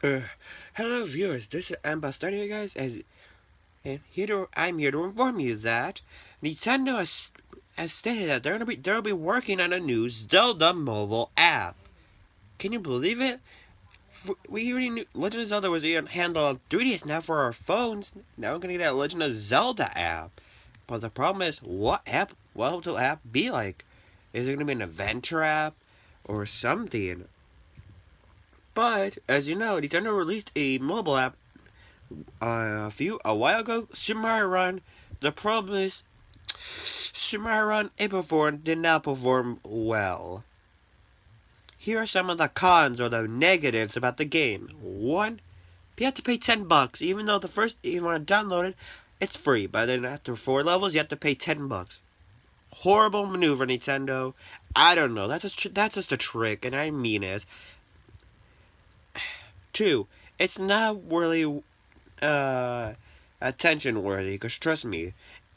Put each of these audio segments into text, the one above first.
Uh, Hello viewers, this is Ambassador here guys, I'm here to inform you that Nintendo has stated that they'll be working on a new Zelda mobile app. Can you believe it? We already knew Legend of Zelda was handled on 3DS, now for our phones. Now we're gonna get a Legend of Zelda app. But the problem is, what will the app be like? Is it gonna be an adventure app or something? But as you know, Nintendo released a mobile app a while ago, Super Mario Run. The problem is, Super Mario Run did not perform well. Here are some of the cons or the negatives about the game. One, you have to pay $10, even though you want to download it, it's free. But then after 4 levels, you have to pay $10. Horrible maneuver, Nintendo. I don't know. That's just a trick, and I mean it. Two, it's not really attention worthy. Cause trust me,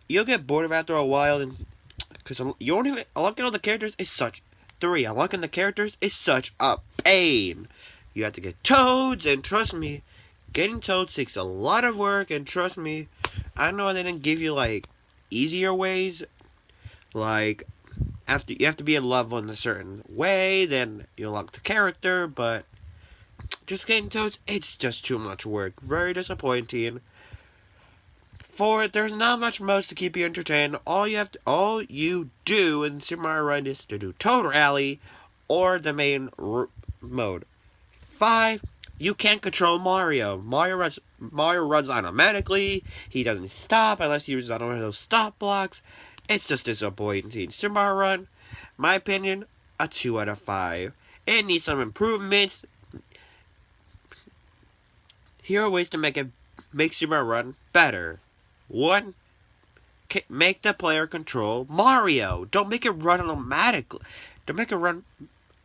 you'll get bored of it after a while, and because you won't even unlocking all the characters is such. Three, unlocking the characters is such a pain. You have to get toads, and trust me, getting toads takes a lot of work. And trust me, I know they didn't give you like easier ways. Like after you have to be in love in a certain way, then you unlock the character. But just getting toads, it's just too much work. Very disappointing. For there's not much modes to keep you entertained. All you do in Super Mario Run is to do Toad Rally or the main mode. 5. You can't control Mario. Mario runs automatically. He doesn't stop unless he uses one of those stop blocks. It's just disappointing. Super Mario Run, my opinion, a 2 out of 5. It needs some improvements. Here are ways to make Super Mario Run better. 1. Make the player control Mario. Don't make it run automatically. Don't make it run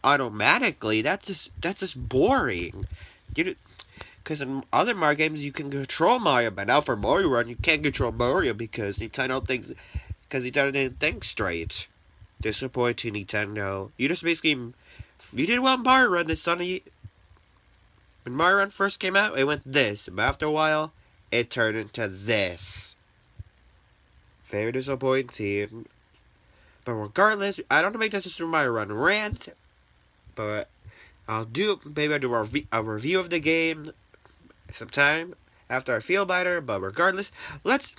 automatically. That's just boring. Because in other Mario games you can control Mario, but now for Mario Run you can't control Mario because Nintendo didn't think straight. Disappointing, Nintendo. You did well in Mario Run. When Mario Run first came out, it went this, but after a while, it turned into this. Very disappointing. But regardless, I don't make this a Super Mario Run rant, but I'll do a review of the game sometime after I feel better. But regardless, let's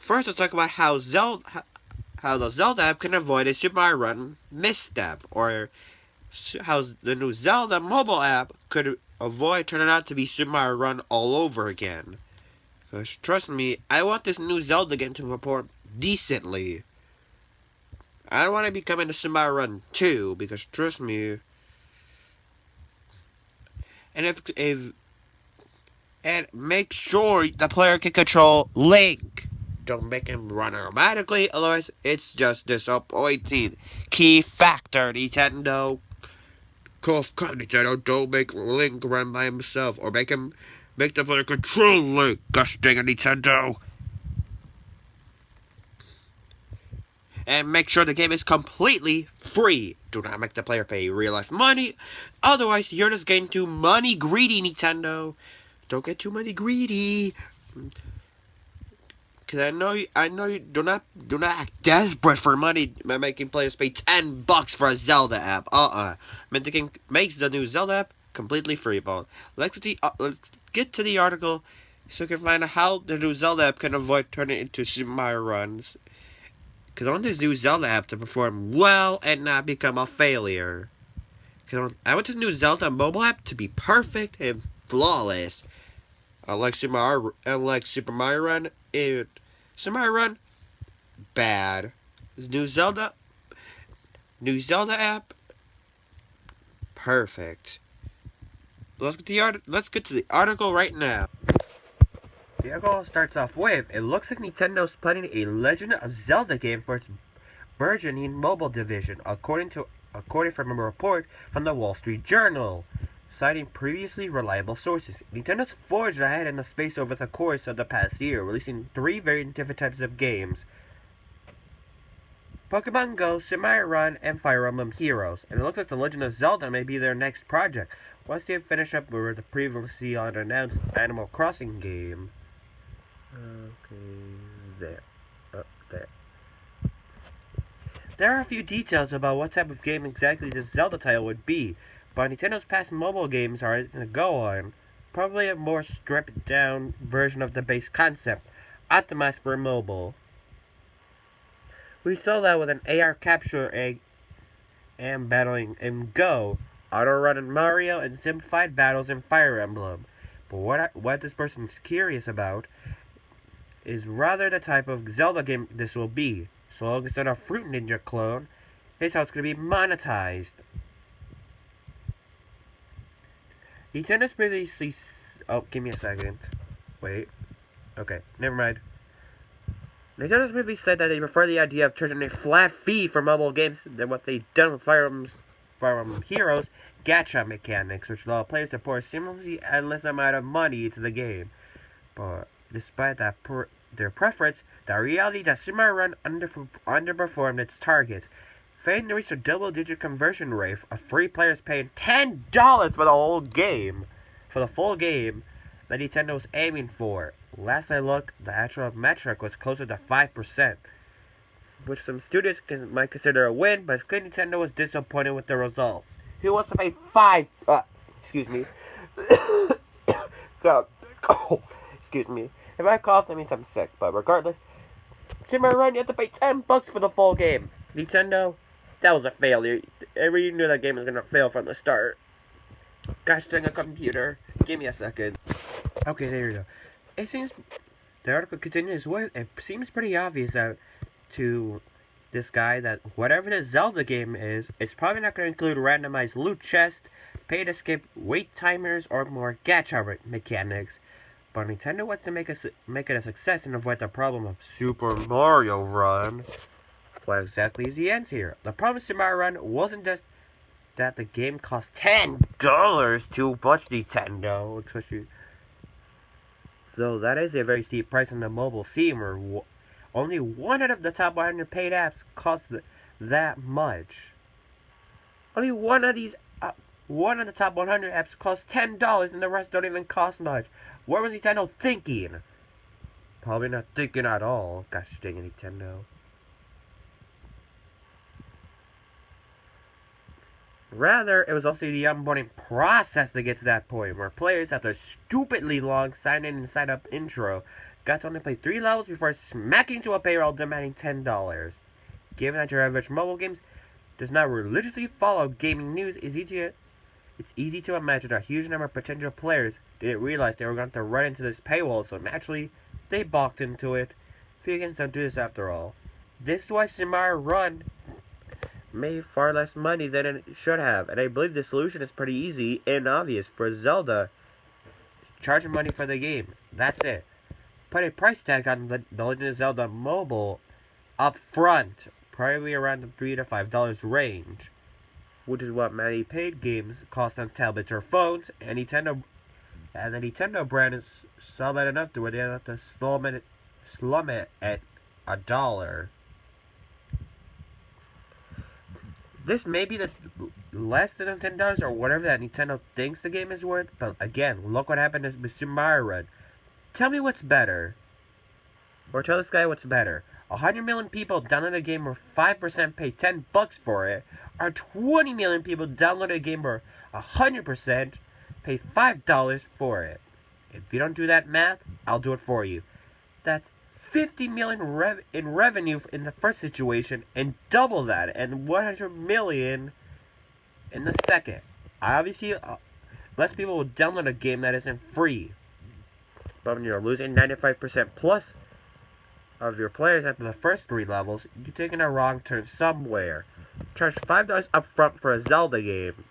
talk about how the Zelda app can avoid a Super Mario Run misstep, or how the new Zelda mobile app could avoid turning out to be Super Mario Run all over again. Because trust me, I want this new Zelda game to perform decently. I don't want to be coming to Super Mario Run 2, because trust me. And make sure the player can control Link. Don't make him run automatically, otherwise it's just disappointing. Key factor, Nintendo. Nintendo, don't make Link run by himself, or make the player control Link. Gosh dang it, Nintendo. And make sure the game is completely free. Do not make the player pay real life money, otherwise you're just getting too money greedy, Nintendo. Don't get too money greedy. Cause I know you do not act desperate for money by making players pay $10 for a Zelda app. Meant the game makes the new Zelda app completely free. But let's get to the article so we can find out how the new Zelda app can avoid turning into Super Mario runs. Cause I want this new Zelda app to perform well and not become a failure. Cause I want this new Zelda mobile app to be perfect and flawless. Unlike Super Mario Run, Super Mario Run, bad. This new Zelda app, perfect. Let's get to the article right now. The article starts off with, it looks like Nintendo's planning a Legend of Zelda game for its burgeoning mobile division, according from a report from the Wall Street Journal. Citing previously reliable sources, Nintendo's forged ahead in the space over the course of the past year, releasing 3 very different types of games: Pokemon Go, Super Mario Run, and Fire Emblem Heroes. And it looks like The Legend of Zelda may be their next project. Let's see if finish up with the previously unannounced Animal Crossing game. Okay, there. There. There are a few details about what type of game exactly this Zelda title would be, but Nintendo's past mobile games are to go on. Probably a more stripped down version of the base concept, optimized for mobile. We saw that with an AR capture egg and battling in Go, auto run in Mario, and simplified battles in Fire Emblem. But what this person's curious about is rather the type of Zelda game this will be. So long as it's not a Fruit Ninja clone, here's how it's going to be monetized. Nintendo's previously... Oh, give me a second. Wait. Okay, never mind. Nintendo's previously said that they prefer the idea of charging a flat fee for mobile games than what they've done with Fire Emblem Heroes gacha mechanics, which allow players to pour a seemingly endless amount of money into the game. But despite their preference, the reality that Super Mario Run underperformed its targets, failing to reach a double-digit conversion rate of free players paying $10 for the whole game, for the full game, that Nintendo was aiming for. Last I looked, the actual metric was closer to 5%, which some studios might consider a win, but it's clear Nintendo was disappointed with the results. Who wants to pay excuse me. So, excuse me. If I cough, that means I'm sick, but regardless, Super Mario Run, you have to pay $10 for the full game. Nintendo, that was a failure. You knew that game was gonna fail from the start. Gosh dang a computer. Give me a second. Okay, there you go. It seems, the article continues with, it seems pretty obvious that to this guy that whatever the Zelda game is, it's probably not going to include randomized loot chests, pay to skip wait timers, or more gacha mechanics. But Nintendo wants to make it a success and avoid the problem of Super Mario Run. What exactly is the answer here? The problem with Super Mario Run wasn't just that the game cost $10 too much, Nintendo, especially though that is a very steep price on the mobile scene where only one out of the top 100 paid apps cost that much. Only one of the top 100 apps costs $10 and the rest don't even cost much. What was Nintendo thinking? Probably not thinking at all. Gosh dang it, Nintendo. Rather, it was also the onboarding process to get to that point, where players, after a stupidly long sign-in and sign-up intro, got to only play 3 levels before smacking into a payroll demanding $10. Given that your average mobile games does not religiously follow gaming news, it's easy to imagine a huge number of potential players didn't realize they were going to run into this paywall, so naturally, they balked into it. Few games don't do this after all. This is why Super Mario Run made far less money than it should have, and I believe the solution is pretty easy and obvious for Zelda. Charging money for the game. That's it. Put a price tag on the Legend of Zelda Mobile up front, probably around the $3 to $5 range, which is what many paid games cost on tablets or phones, and the Nintendo brand is solid enough to where they have to slum it at $1. This may be the less than $10 or whatever that Nintendo thinks the game is worth, but again, look what happened with Super Mario Run. Tell me what's better. Or tell this guy what's better. 100 million people download a game where 5% pay $10 for it, or 20 million people download a game where 100% pay $5 for it. If you don't do that math, I'll do it for you. That's 50 million in revenue in the first situation, and double that, and 100 million in the second. Obviously, less people will download a game that isn't free. But when you're losing 95% plus of your players after the first 3 levels, you're taking a wrong turn somewhere. Charge $5 up front for a Zelda game,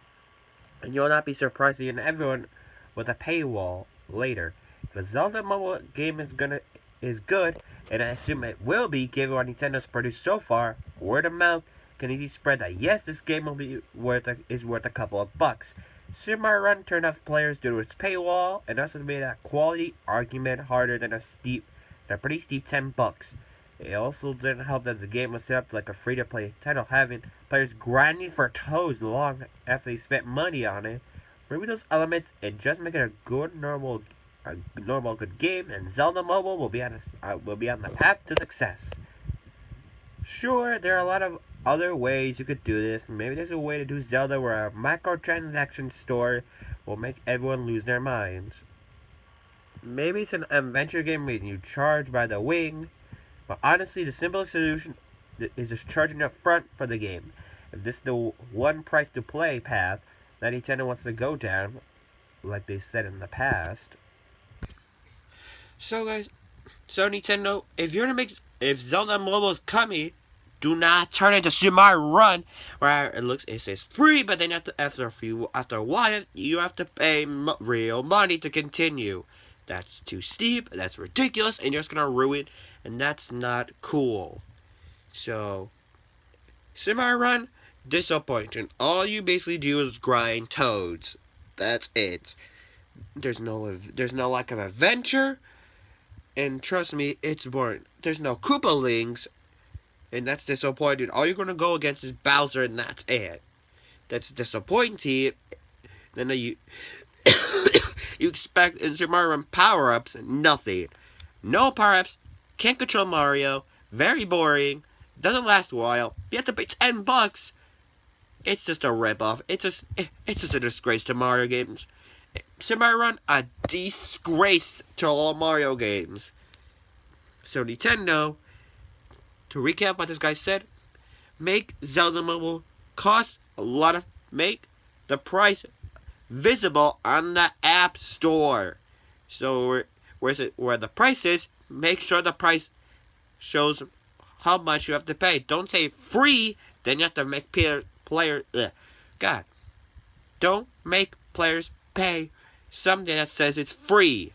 and you'll not be surprised seeing everyone with a paywall later. If a Zelda mobile game is good, and I assume it will be given what Nintendo's produced so far, word of mouth can easily spread that yes, this game is worth a couple of bucks. Super Mario Run turned off players due to its paywall, and also made that quality argument harder than a pretty steep $10. It also didn't help that the game was set up like a free-to-play title, having players grinding for toes long after they spent money on it, remove those elements and just make it a normal good game, and Zelda Mobile will be on the path to success. Sure, there are a lot of other ways you could do this. Maybe there's a way to do Zelda where a microtransaction store will make everyone lose their minds. Maybe it's an adventure game where you charge by the wing, but honestly, the simplest solution is just charging up front for the game. If this is the one price to play path that Nintendo wants to go down, like they said in the past. So guys, Nintendo, if Zelda Mobile is coming, do not turn it into Super Mario Run, where it says free, but then after a while you have to pay real money to continue. That's too steep. That's ridiculous, and you're just gonna ruin, and that's not cool. So, Super Mario Run, disappointing. All you basically do is grind toads. That's it. There's no lack of adventure. And trust me, it's boring. There's no Koopalings, and that's disappointing. All you're gonna go against is Bowser, and that's it. That's disappointing. Then you you expect in Super Mario Run power-ups, nothing. No power-ups, can't control Mario, very boring, doesn't last a while. You have to pay $10. It's just a ripoff. It's just a disgrace to Mario games. Super Mario Run, a disgrace to all Mario games. So Nintendo, to recap what this guy said, make Zelda Mobile cost a lot of, make the price visible on the App Store. So where the price is, make sure the price shows how much you have to pay. Don't say free, then you have to make don't make players pay something that says it's free.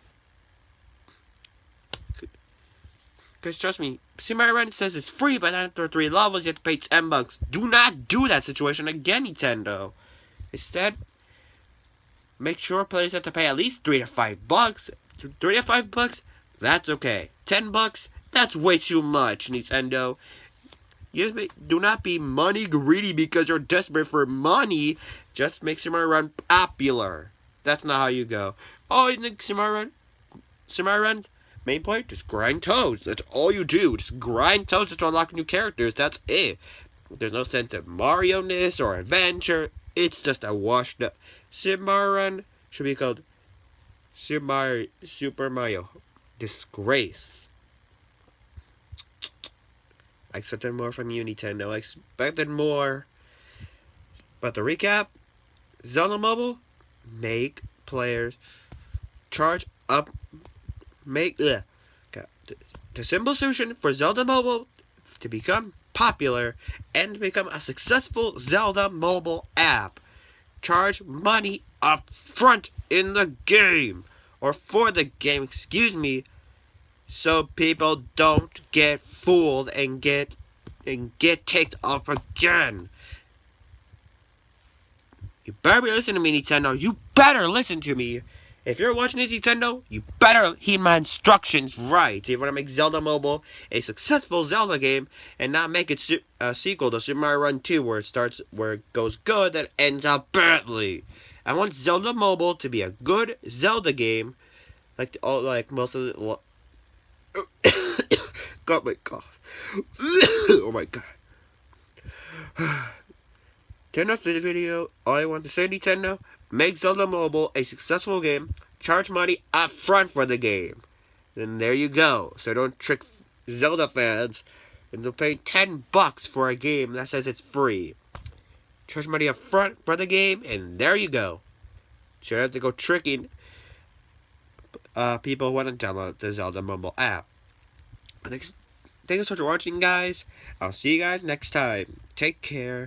Because trust me, Super Mario Run says it's free, but after 3 levels you have to pay $10. Do not do that situation again, Nintendo. Instead, make sure players have to pay at least $3 to $5. $3 to $5, that's okay. $10, that's way too much, Nintendo. Do not be money greedy because you're desperate for money. Just make Super Mario Run popular. That's not how you go. Oh, you think Super Mario Run main player? Just grind toads. That's all you do. Just grind toads to unlock new characters. That's it. There's no sense of Mario-ness or adventure. It's just a washed up. Super Mario Run should be called Super Mario Disgrace. I expected more from you, Nintendo. I expected more. But to recap, Zelda Mobile, make players charge up. The simple solution for Zelda Mobile to become popular and to become a successful Zelda mobile app. Charge money up front in the game, or for the game, excuse me, so people don't get fooled and get ticked off again. You better be listening to me, Nintendo. You better listen to me. If you're watching this, Nintendo, you better heed my instructions right. If you want to make Zelda Mobile a successful Zelda game and not make it a sequel to Super Mario Run 2 where it goes good and ends up badly. I want Zelda Mobile to be a good Zelda game, like most of the. Got my cough. Oh my god. To end off this video, all I want to say, Nintendo, make Zelda Mobile a successful game, charge money up front for the game. Then there you go. So don't trick Zelda fans into paying $10 for a game that says it's free. Charge money up front for the game, and there you go. So you don't have to go tricking people who want to download the Zelda Mobile app. Thank you so much for watching, guys. I'll see you guys next time. Take care.